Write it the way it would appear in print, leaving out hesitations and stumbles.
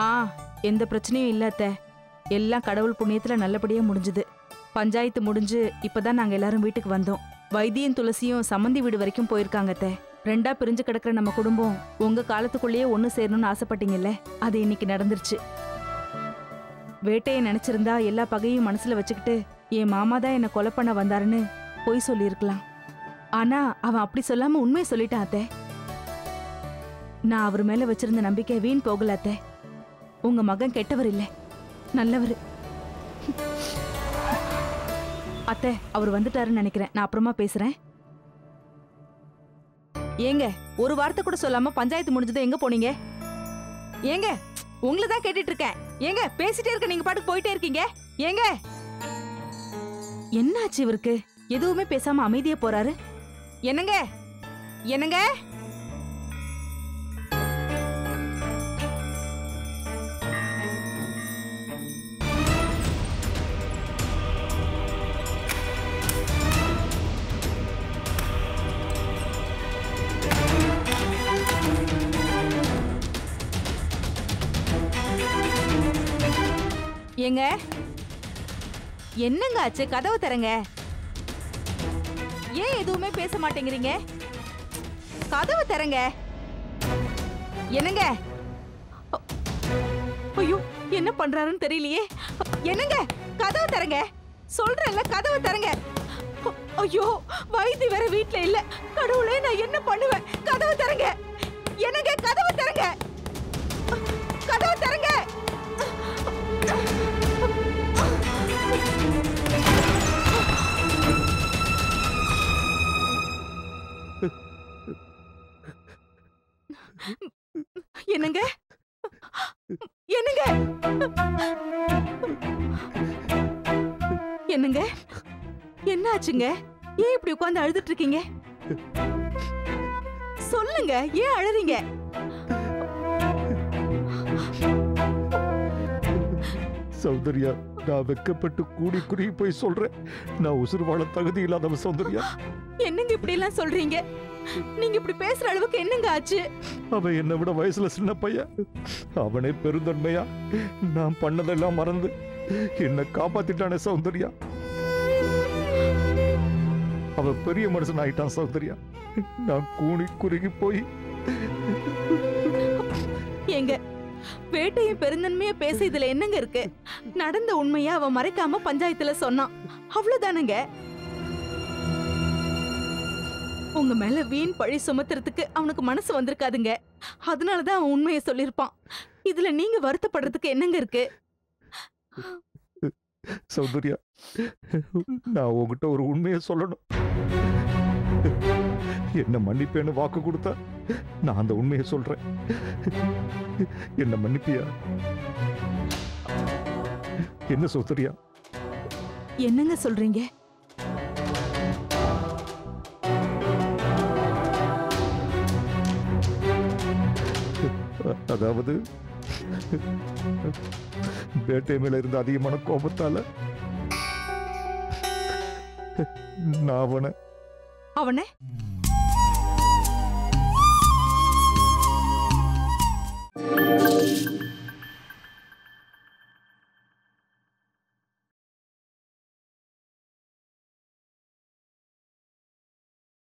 ஆ, எந்த பிரச்சனையும் இல்ல அத்தை. எல்லாம் கடவுள் புண்ணியத்துல நல்லபடியா முடிஞ்சது. பஞ்சாயத்து முடிஞ்சு இப்பதான் நாங்க எல்லாரும் வீட்டுக்கு வந்தோம். வைத்தியும் துளசியும் சம்மந்தி வீடு வரைக்கும் போயிருக்காங்க அத்தை. ரெண்டா பிரிஞ்சு கிடக்குற நம்ம குடும்பம் உங்க காலத்துக்குள்ளேயே ஒண்ணு சேரணும்னு ஆசைப்பட்டீங்கல்ல, அது இன்னைக்கு நடந்துருச்சு. வேட்டையை நினைச்சிருந்தா எல்லா பகையும் மனசுல வச்சுக்கிட்டு என் மாமா தான் என்ன கொலை பண்ண வந்தாருன்னு பொய் சொல்லியிருக்கலாம். ஆனா அவன் அப்படி சொல்லாம உண்மையை சொல்லிட்டான் அத்தை. நான் அவர் மேல வச்சிருந்த நம்பிக்கை வீண் போகல அத்தை. உங்க மகன் கெட்டவர் இல்ல, நல்லவர். அத்தை, அவர் வந்துட்டாருன்னு நினைக்கிறேன். நான் அப்புறமா பேசுறேன். ஏங்க, ஒரு வார்த்தை கூட சொல்லாம பஞ்சாயத்து முடிஞ்சது எங்க போனீங்க? ஏங்க, உங்களை தான் கேட்டுட்டு இருக்கேன். ஏங்க, பேசிட்டே இருக்க, நீங்க பாட்டுக்கு போயிட்டே இருக்கீங்க. ஏங்க, என்னாச்சு இவருக்கு? எதுவுமே பேசாம அமைதியா போறாரு. என்னங்க என்னங்க ஏங்க, என்னங்க ஆச்சு? கதவு தரங்க. ஏன் எதுவுமே பேச மாட்டேங்கிறீங்க? கதவு தரங்க. என்னங்க? ஐயோ, என்ன பண்றாருன்னு தெரியலையே. என்னங்க, கதவு தரங்க. சொல்றேன்ல, கதவு தரங்க. ஐயோ, வைத்தி வேற வீட்ல இல்ல. கடவுளே, நான் என்ன பண்ணுவேன்? கதவு தரங்க. என்னங்க, கதவு தரங்க. கதவு தரங்க. என்னங்க என்னங்க என்னங்க, என்ன ஆச்சுங்க? ஏன் இப்படி உட்கார்ந்து அழுதுட்டு இருக்கீங்க? சொல்லுங்க, ஏன் அழுறீங்க? சௌந்தர்யா, நான் வெக்கப்பட்டு கூடி குறுகி போய் சொல்றேன். நான் உசுறு வாழ தகுதி இல்லாதவ சௌந்தர்யா. என்னங்க இப்படி எல்லாம் சொல்றீங்க? நீங்க இப்படி பேசுற அளவுக்கு என்னங்க ஆச்சு? அவன் என்னை விட வயசுல சின்ன பையன். அவனே பெருந்தன்மையா நான் பண்ணதெல்லாம் மறந்து என்ன காப்பாத்திட்டானே சௌந்தர்யா. அவன் பெரிய மனுஷன் ஆயிட்டான் சௌந்தர்யா. நான் கூணி குறுகி போய். ஏங்க, வேட்டையும் பெருந்தன்மையா பேச இதுல என்னங்க இருக்கு? நடந்த உண்மையா அவன் மறைக்காம பஞ்சாயத்துல சொன்னான், அவ்வளவுதானங்க. உங்க மேல வீண் பழி சுமத்துறதுக்கு அவனுக்கு மனசு வந்திருக்காதுங்க. அதனாலதான் அவன் உண்மையை சொல்லிருப்பான். இதுல நீங்க வருத்தப்படுறதுக்கு என்னங்க இருக்கு? சௌந்தர்யா, நான் உங்ககிட்ட ஒரு உண்மையை சொல்லணும். என்ன மன்னிப்பேன்னு வாக்கு கொடுத்தா நான் அந்த உண்மையை சொல்றேன். என்ன மன்னிப்பியா? என்ன சௌந்தர்யா? என்னங்க சொல்றீங்க? அதாவது வேட்டை மேல இருந்த அதிகமான கோபத்தால நான் அவனை